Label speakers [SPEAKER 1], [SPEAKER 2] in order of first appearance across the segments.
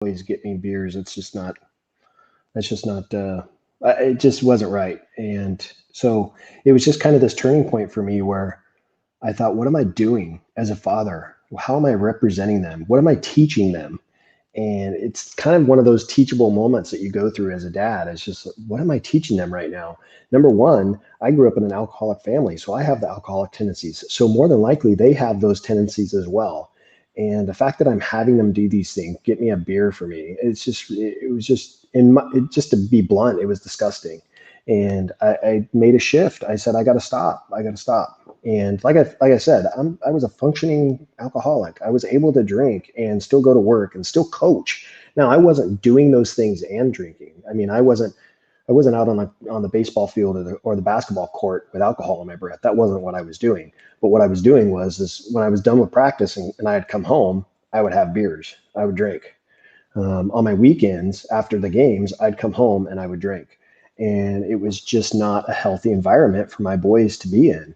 [SPEAKER 1] always get me beers. It just wasn't right. And so it was just kind of this turning point for me where I thought, what am I doing as a father? How am I representing them? What am I teaching them? And it's kind of one of those teachable moments that you go through as a dad. It's just, what am I teaching them right now? Number one, I grew up in an alcoholic family, so I have the alcoholic tendencies. So more than likely, they have those tendencies as well. And the fact that I'm having them do these things, get me a beer for me, it was just, just to be blunt, it was disgusting. And I made a shift. I said, I got to stop. I got to stop. And like I said, I was a functioning alcoholic. I was able to drink and still go to work and still coach. Now I wasn't doing those things and drinking. I mean, I wasn't out on the baseball field or the basketball court with alcohol in my breath. That wasn't what I was doing. But what I was doing was is when I was done with practicing and I had come home, I would have beers. I would drink. On my weekends after the games, I'd come home and I would drink. And it was just not a healthy environment for my boys to be in.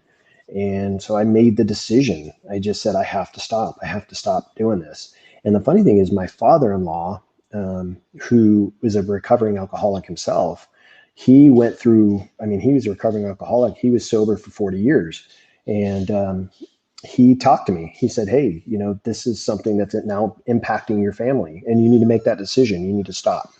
[SPEAKER 1] And so I made the decision. I just said, I have to stop. I have to stop doing this. And the funny thing is, my father-in-law, who was a recovering alcoholic himself, he went through, I mean, he was a recovering alcoholic. He was sober for 40 years. And he talked to me. He said, hey, this is something that's now impacting your family, and you need to make that decision. You need to stop.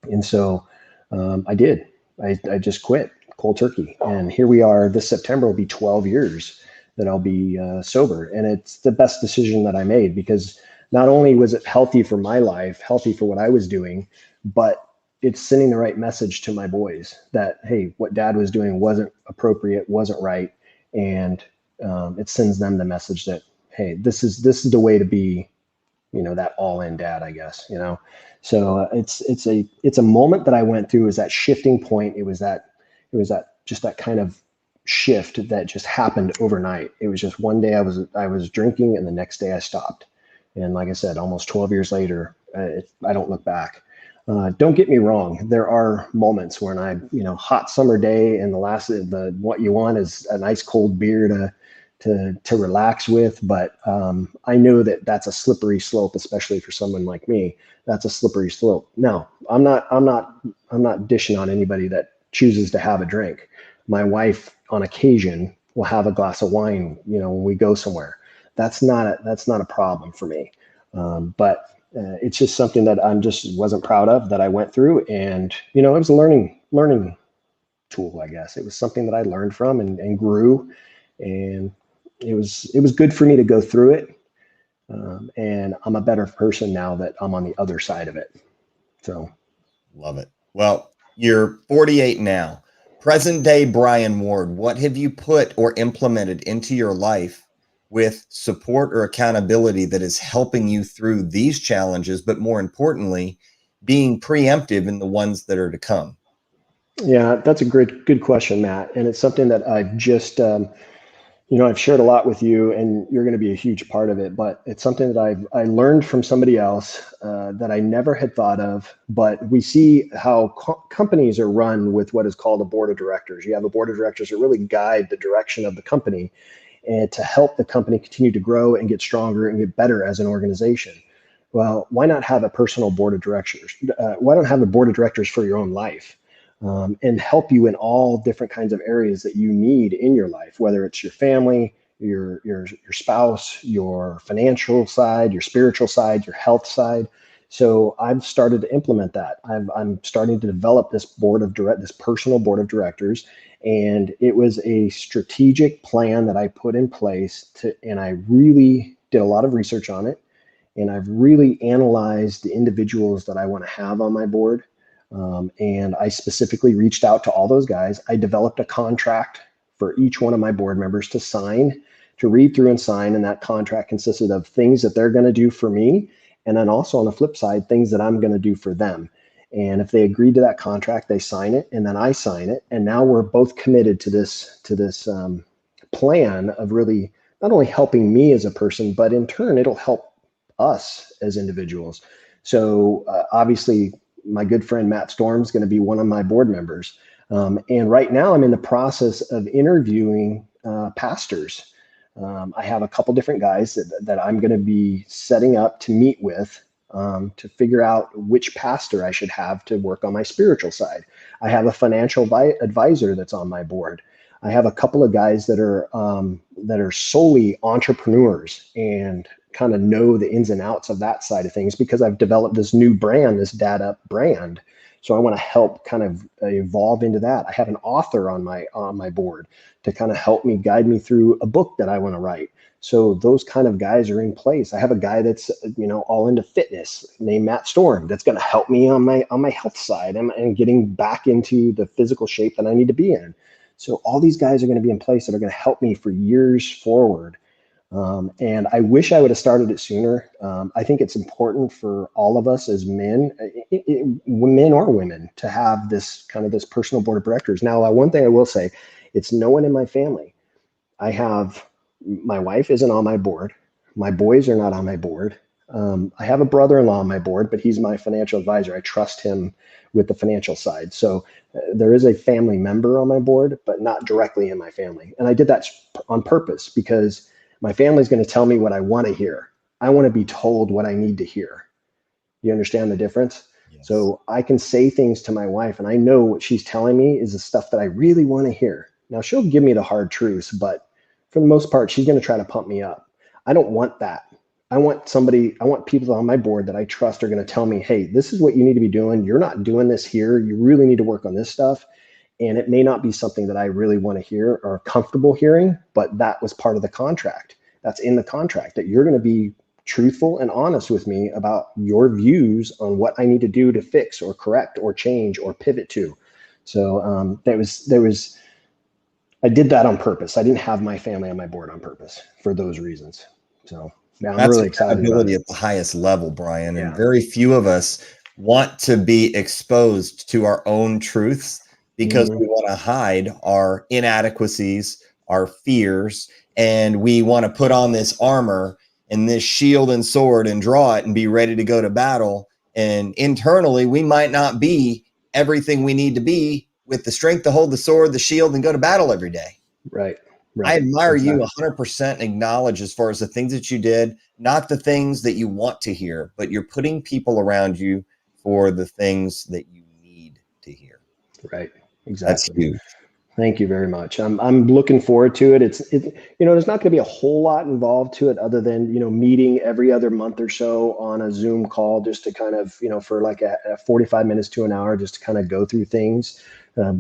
[SPEAKER 1] And so I did. I just quit cold turkey. And here we are. This September will be 12 years that I'll be sober. And it's the best decision that I made, because not only was it healthy for my life, healthy for what I was doing, but it's sending the right message to my boys that, hey, what dad was doing wasn't appropriate, wasn't right. And it sends them the message that, hey, this is the way to be, that all-in dad, I guess, So it's a moment that I went through, is that shifting point. It was that just that kind of shift that just happened overnight. It was just one day I was drinking, and the next day I stopped. And like I said, almost 12 years later, I don't look back. Don't get me wrong. There are moments when hot summer day, and what you want is a nice cold beer to relax with. But I know that that's a slippery slope, especially for someone like me. That's a slippery slope. Now, I'm not dishing on anybody that chooses to have a drink. My wife, on occasion, will have a glass of wine, when we go somewhere. That's not a problem for me. But it's just something that wasn't proud of, that I went through. And, it was a learning tool, I guess. It was something that I learned from and grew. And it was good for me to go through it. And I'm a better person now that I'm on the other side of it. So.
[SPEAKER 2] Love it. Well, you're 48 now. Present day Bryan Ward, what have you put or implemented into your life with support or accountability that is helping you through these challenges, but more importantly, being preemptive in the ones that are to come?
[SPEAKER 1] Yeah, that's a good question, Matt. And it's something that I've just, I've shared a lot with you, and you're going to be a huge part of it. But it's something that I learned from somebody else that I never had thought of. But we see how companies are run with what is called a board of directors. You have a board of directors that really guide the direction of the company, and to help the company continue to grow and get stronger and get better as an organization. Well, why not have a personal board of directors? Why don't have a board of directors for your own life? And help you in all different kinds of areas that you need in your life, whether it's your family, your spouse, your financial side, your spiritual side, your health side. So I've started to implement that. I'm starting to develop this this personal board of directors, and it was a strategic plan that I put in place and I really did a lot of research on it, and I've really analyzed the individuals that I want to have on my board. And I specifically reached out to all those guys. I developed a contract for each one of my board members to read through and sign. And that contract consisted of things that they're going to do for me. And then also on the flip side, things that I'm going to do for them. And if they agreed to that contract, they sign it, and then I sign it. And now we're both committed to this plan of really not only helping me as a person, but in turn, it'll help us as individuals. So obviously, my good friend Matt Storm is going to be one of my board members. And right now I'm in the process of interviewing pastors. I have a couple different guys that I'm going to be setting up to meet with to figure out which pastor I should have to work on my spiritual side. I have a financial advisor that's on my board. I have a couple of guys that are solely entrepreneurs and kind of know the ins and outs of that side of things, because I've developed this new brand, this Dad Up brand. So I want to help kind of evolve into that. I have an author on my board to kind of help me, guide me through a book that I want to write. So those kind of guys are in place. I have a guy that's, all into fitness named Matt Storm that's going to help me on my health side and getting back into the physical shape that I need to be in. So all these guys are going to be in place that are going to help me for years forward. And I wish I would have started it sooner. I think it's important for all of us as men, men or women, to have this personal board of directors. Now, one thing I will say, it's no one in my family. My wife isn't on my board. My boys are not on my board. I have a brother-in-law on my board, but he's my financial advisor. I trust him with the financial side. So there is a family member on my board, but not directly in my family. And I did that on purpose, because my family's going to tell me what I want to hear. I want to be told what I need to hear. You understand the difference? Yes. So I can say things to my wife, and I know what she's telling me is the stuff that I really want to hear. Now, she'll give me the hard truths, but for the most part, she's going to try to pump me up. I don't want that. I want people on my board that I trust are going to tell me, hey, this is what you need to be doing. You're not doing this here. You really need to work on this stuff. And it may not be something that I really want to hear or comfortable hearing, but that was part of the contract. That's in the contract, that you're going to be truthful and honest with me about your views on what I need to do to fix or correct or change or pivot to. So I did that on purpose. I didn't have my family on my board on purpose for those reasons. So yeah, I'm really excited about it.
[SPEAKER 2] At the highest level, Bryan, and very few of us want to be exposed to our own truths, because we want to hide our inadequacies, our fears, and we want to put on this armor and this shield and sword and draw it and be ready to go to battle. And internally, we might not be everything we need to be with the strength to hold the sword, the shield, and go to battle every day.
[SPEAKER 1] Right.
[SPEAKER 2] I admire you 100%, acknowledge as far as the things that you did, not the things that you want to hear, but you're putting people around you for the things that you need to hear.
[SPEAKER 1] Right. Exactly.
[SPEAKER 2] That's huge.
[SPEAKER 1] Thank you very much. I'm looking forward to it. There's not going to be a whole lot involved to it other than, meeting every other month or so on a Zoom call, just to kind of, for like a 45 minutes to an hour, just to kind of go through things,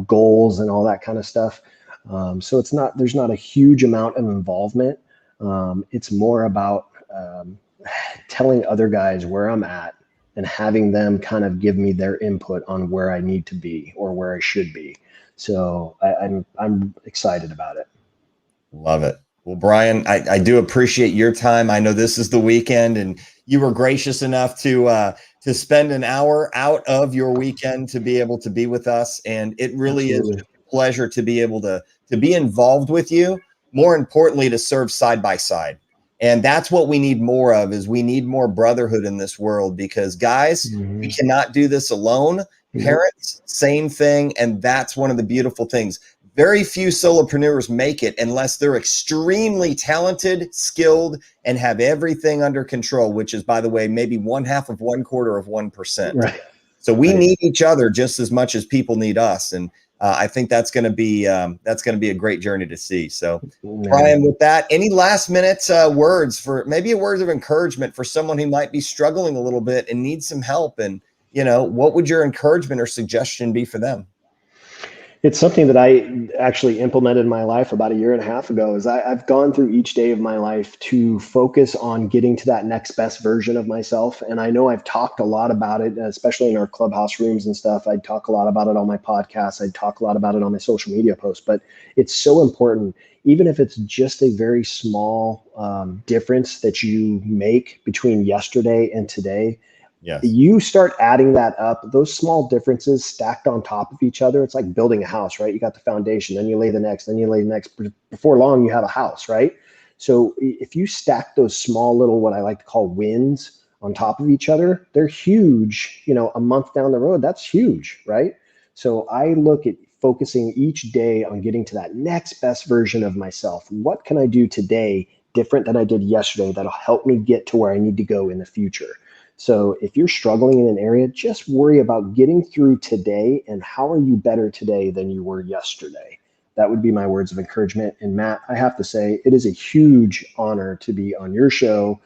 [SPEAKER 1] goals and all that kind of stuff. So there's not a huge amount of involvement. It's more about telling other guys where I'm at and having them kind of give me their input on where I need to be or where I should be. So I'm excited about it.
[SPEAKER 2] Love it. Well, Bryan, I do appreciate your time. I know this is the weekend, and you were gracious enough to spend an hour out of your weekend to be able to be with us. And it really is a pleasure to be able to be involved with you. More importantly, to serve side by side. And that's what we need more of, is we need more brotherhood in this world, because guys, we cannot do this alone. Parents, same thing. And that's one of the beautiful things. Very few solopreneurs make it unless they're extremely talented, skilled, and have everything under control, which is, by the way, maybe 1/2 of 1/4 of 1%. Right. So we need each other just as much as people need us. And I think that's going to be a great journey to see. So, Bryan, with that, any last minute words, for maybe a word of encouragement for someone who might be struggling a little bit and needs some help? And, what would your encouragement or suggestion be for them?
[SPEAKER 1] It's something that I actually implemented in my life about 1.5 years ago. Is I've gone through each day of my life to focus on getting to that next best version of myself. And I know I've talked a lot about it, especially in our clubhouse rooms and stuff. I talk a lot about it on my podcast. I talk a lot about it on my social media posts, but it's so important, even if it's just a very small difference that you make between yesterday and today. Yes. You start adding that up, those small differences stacked on top of each other. It's like building a house, right? You got the foundation, then you lay the next, then you lay the next. Before long, you have a house, right? So if you stack those small little, what I like to call wins on top of each other, they're huge. A month down the road, that's huge, right? So I look at focusing each day on getting to that next best version of myself. What can I do today different than I did yesterday that'll help me get to where I need to go in the future? So if you're struggling in an area, just worry about getting through today and how are you better today than you were yesterday. That would be my words of encouragement. And Matt, I have to say, it is a huge honor to be on your show.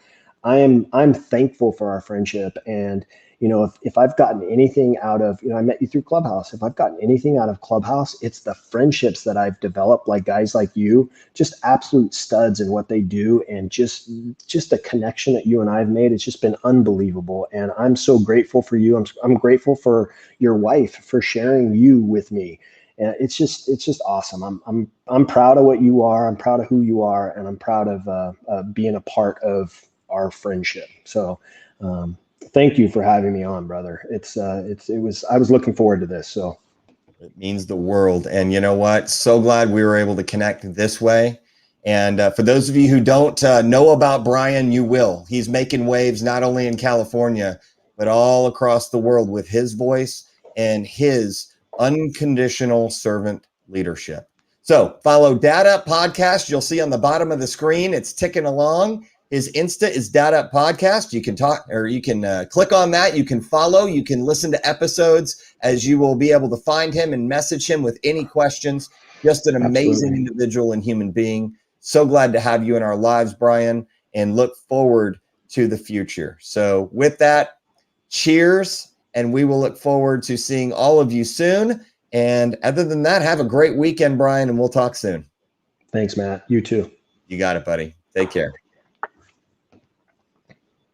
[SPEAKER 1] I'm thankful for our friendship. And if I've gotten anything out of, I met you through Clubhouse. If I've gotten anything out of Clubhouse, it's the friendships that I've developed, like guys like you, just absolute studs in what they do, and just the connection that you and I have made. It's just been unbelievable, and I'm so grateful for you. I'm grateful for your wife for sharing you with me. And it's just awesome. I'm proud of what you are. I'm proud of who you are, and I'm proud of being a part of our friendship. So. Thank you for having me on, brother. I was looking forward to this. So
[SPEAKER 2] it means the world. And you know what? So glad we were able to connect this way. And for those of you who don't know about Bryan, you will. He's making waves not only in California, but all across the world with his voice and his unconditional servant leadership. So follow Dad Up Podcast. You'll see on the bottom of the screen, it's ticking along. His Insta is Dad Up Podcast. You can talk, or you can click on that. You can follow. You can listen to episodes, as you will be able to find him and message him with any questions. Just an amazing individual and human being. So glad to have you in our lives, Bryan, and look forward to the future. So with that, cheers, and we will look forward to seeing all of you soon. And other than that, have a great weekend, Bryan, and we'll talk soon.
[SPEAKER 1] Thanks, Matt. You too.
[SPEAKER 2] You got it, buddy. Take care.